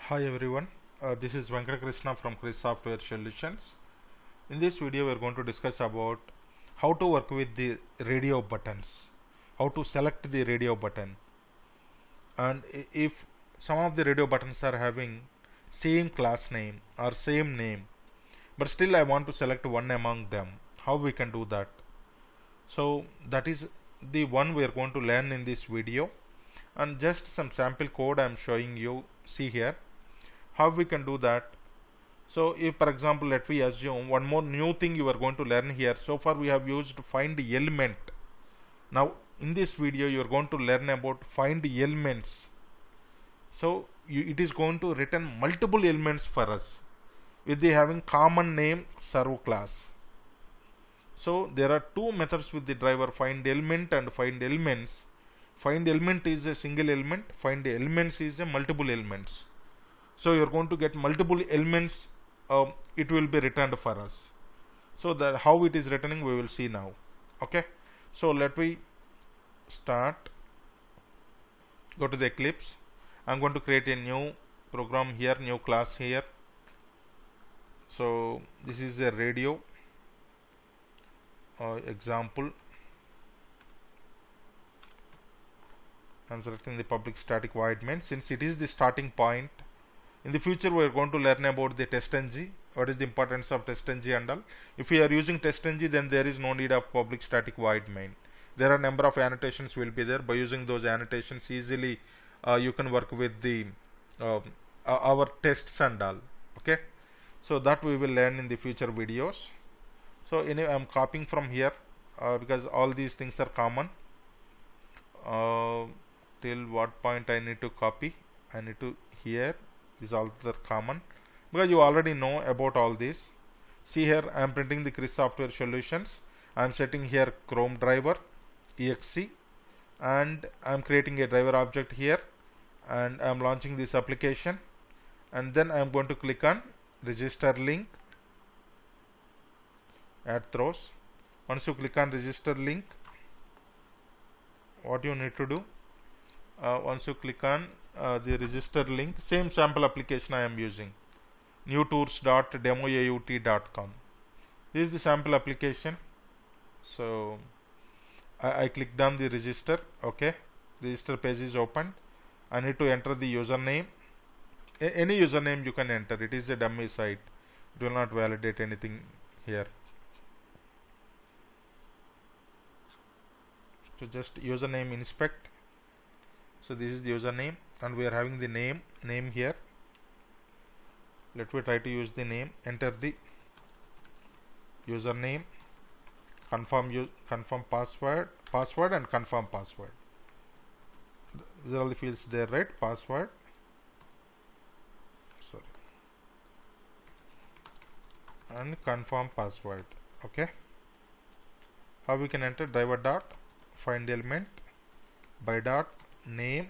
Hi everyone, this is Venkata Krishna from Chris Software Solutions. In this video we are going to discuss about how to work with the radio buttons, how to select the radio button, and if some of the radio buttons are having same class name or same name, but still I want to select one among them, how we can do that. So that is the one we are going to learn in this video, and just some sample code I am showing you. See here how we can do that. So if for example let we assume one more new thing you are going to learn here. So far we have used find element. Now in this video you are going to learn about find elements. So it is going to return multiple elements for us with the having common name serve class. So there are two methods with the driver, find element and find elements. Find element is a single element, find elements is a multiple elements. So you are going to get multiple elements, it will be returned for us. So that how it is returning we will see now. Okay, so let me start. Go to the Eclipse. I'm going to create a new program here, new class here. So this is a radio example. I'm selecting the public static void main since it is the starting point. In the future we are going to learn about the testng, what is the importance of testng and all. If we are using testng, then there is no need of public static void main. There are number of annotations will be there. By using those annotations easily you can work with the our tests and all. Okay, so that we will learn in the future videos. So anyway, I am copying from here because all these things are common. Till what point I need to copy? I need to here. These all are common because you already know about all this. See here I am printing the Chris Software Solutions. I am setting here Chrome driver exe and I am creating a driver object here and I am launching this application, and then I am going to click on register link, add throws. Once you click on register link, what you need to do, once you click on the register link, same sample application I am using, newtours.demoaut.com. This is the sample application. So I clicked on the register. Okay, register page is opened. I need to enter the username. Any username you can enter. It is a dummy site. It will not validate anything here. So just username inspect. So this is the username and we are having the name here. Let me try to use the name. Enter the username, confirm password and confirm password. These are all the fields there, right? Password, sorry, and confirm password. Okay, how we can enter? Driver dot find element by dot name.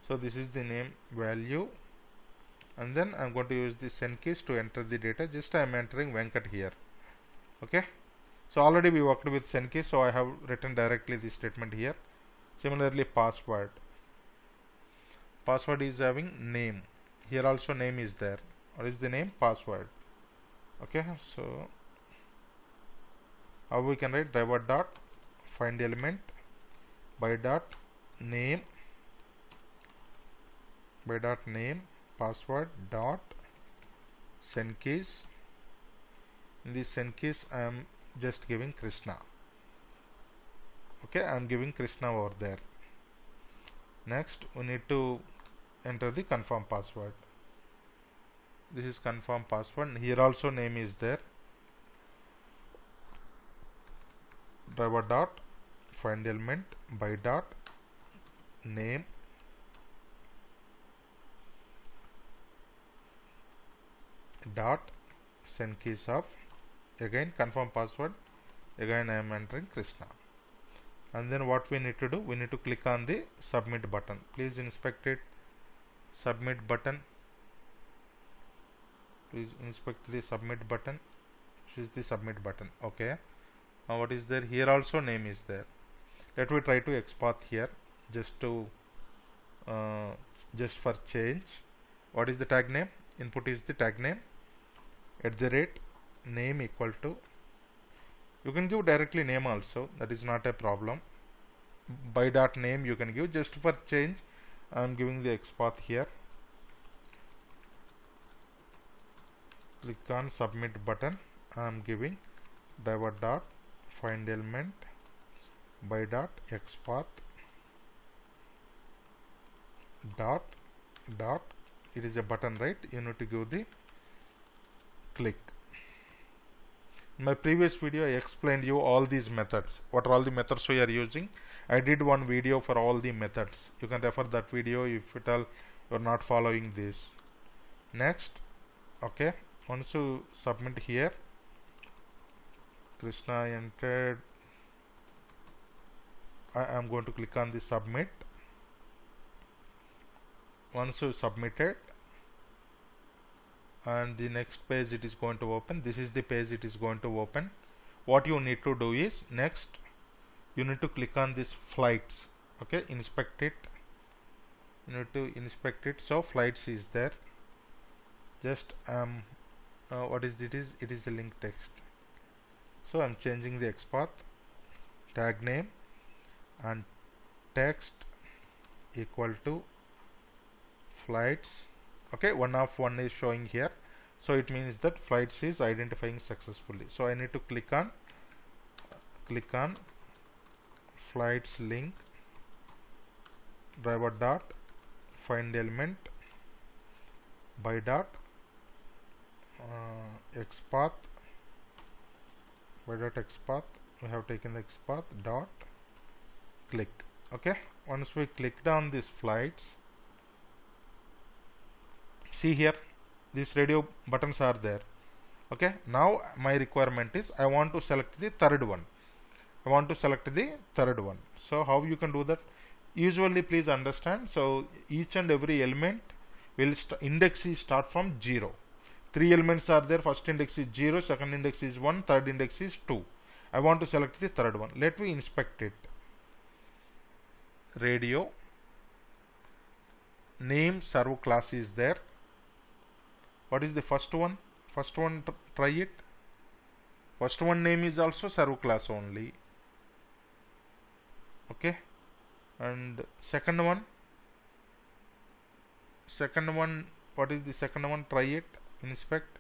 So this is the name value, and then I'm going to use the send keys to enter the data. Just I am entering Venkat here. Okay, so already we worked with send keys, so I have written directly the statement here. Similarly password is having name. Here also name is there. What is the name? Password. Okay, so how we can write? Driver dot find element by dot name password dot send keys. In this send keys I am just giving Krishna. Okay, I am giving Krishna over there. Next we need to enter the confirm password. This is confirm password. Here also name is there. Driver dot find element by dot name dot send keys of, again confirm password, again I am entering Krishna. And then what we need to do, we need to click on the submit button. Please inspect it. Submit button. Please inspect the submit button. This is the submit button. Okay, now what is there? Here also name is there. Let me try to export here just to just for change. What is the tag name? Input is the tag name @ name equal to, you can give directly name also, that is not a problem. By dot name you can give, just for change I am giving the XPath here. Click on submit button. I am giving driver dot find element by dot XPath dot dot, it is a button, right? You need to give the click. In my previous video I explained you all these methods, what are all the methods we are using. I did one video for all the methods. You can refer that video if at all you are not following this. Next, okay, once you submit here, Krishna entered, I am going to click on the submit. Once you submitted, and the next page it is going to open. This is the page it is going to open. What you need to do is, next you need to click on this flights. Okay, inspect it. You need to inspect it. So flights is there. Just what is it? It is the link text. So I'm changing the XPath, tag name and text equal to flights. Okay, 1 of 1 is showing here, so it means that flights is identifying successfully. So I need to click on flights link driver dot find element by dot XPath by dot XPath. We have taken the XPath dot click. Okay, once we clicked on these flights, see here these radio buttons are there. Okay, now my requirement is I want to select the third one. So how you can do that? Usually, please understand, so each and every element will index is start from 0. 3 elements are there. First index is 0, second index is 1, third index is 2. I want to select the third one. Let me inspect it. Radio name servo class is there. What is the first one? First one, try it. First one name is also servo class only. Okay, and second one, what is the second one? Try it, inspect.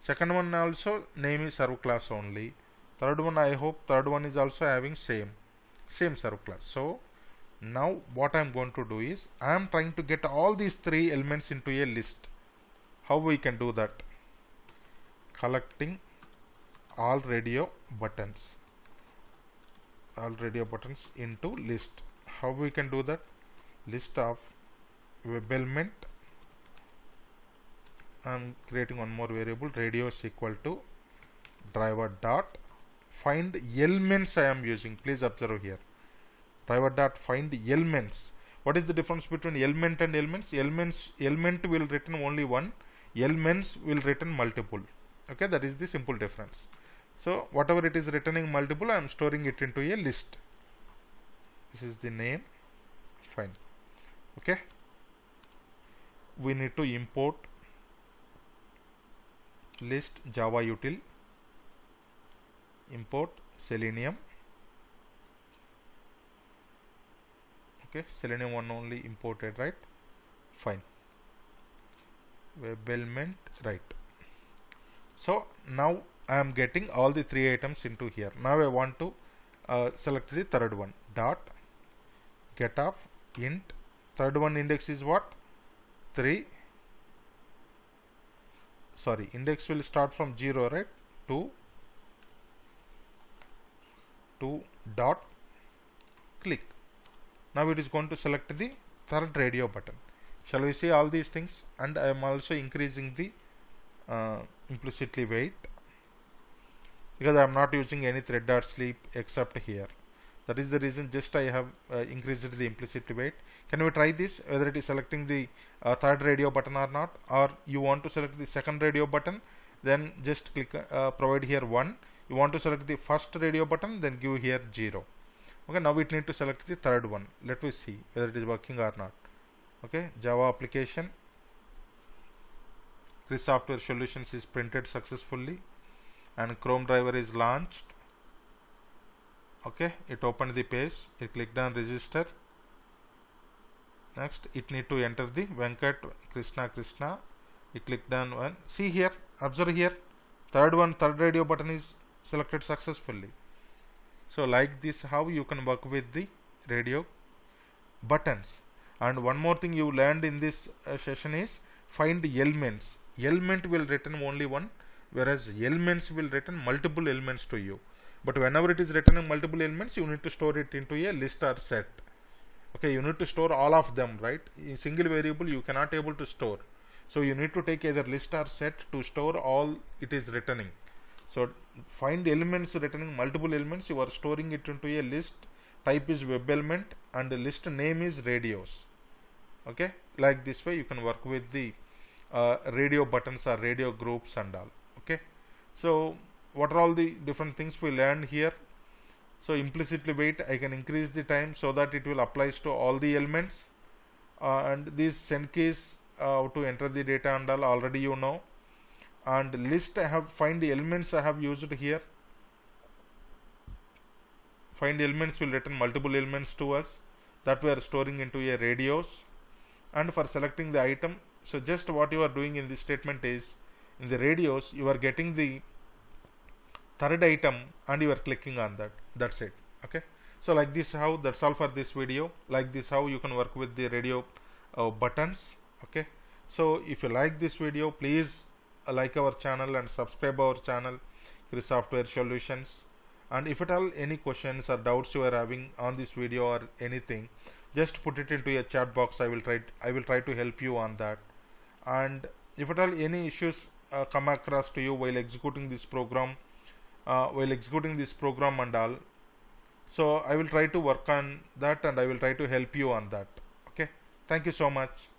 Second one also name is servo class only. Third one, I hope third one is also having same servo class. So now what I am going to do is I am trying to get all these 3 elements into a list. How we can do that? Collecting all radio buttons into list. How we can do that? List of web element. I'm creating one more variable, radios equal to driver dot find elements. I am using, please observe here, driver dot find elements. What is the difference between element and elements? Element will return only one, elements will return multiple. Okay, that is the simple difference. So whatever it is returning multiple, I am storing it into a list. This is the name. Fine. Okay, we need to import list Java util, import Selenium. Okay, Selenium one only imported, right? Fine. Web element, right? So now I am getting all the 3 items into here. Now I want to select the third one. Dot get of int. Third one index is what? 3. Sorry, index will start from 0, right? 2 dot click. Now it is going to select the third radio button. Shall we see all these things? And I am also increasing the implicitly weight, because I am not using any thread.sleep except here. That is the reason just I have increased the implicit weight. Can we try this, whether it is selecting the third radio button or not? Or you want to select the second radio button, then just click provide here 1. You want to select the first radio button, then give here 0. Okay, now we need to select the third one. Let me see whether it is working or not. Okay, Java application Chris Software Solutions is printed successfully, and Chrome driver is launched. Okay, it opened the page. You clicked on register. Next, it need to enter the Venkat Krishna. You clicked on one. See here, observe here. Third radio button is selected successfully. So like this, how you can work with the radio buttons. And one more thing you learned in this session is find elements. Element will return only one, whereas elements will return multiple elements to you. But whenever it is returning multiple elements, you need to store it into a list or set. Okay, you need to store all of them, right? In single variable you cannot able to store. So you need to take either list or set to store all it is returning. So find elements returning multiple elements, you are storing it into a list. Type is web element and the list name is radios. Okay, like this way you can work with the radio buttons or radio groups and all. Okay, so what are all the different things we learned here? So implicitly wait, I can increase the time so that it will applies to all the elements, and these send keys to enter the data and all already you know. And list I have find the elements I have used here. Find elements will return multiple elements to us that we are storing into a radios. And for selecting the item, so just what you are doing in this statement is, in the radios you are getting the third item and you are clicking on that. That's it. Okay, so like this how, that's all for this video. Like this how you can work with the radio buttons. Okay, so if you like this video, please like our channel and subscribe our channel Chris Software Solutions. And if at all any questions or doubts you are having on this video or anything, just put it into a chat box. I will try to help you on that. And if at all any issues come across to you while executing this program and all, so I will try to work on that and I will try to help you on that. Okay, thank you so much.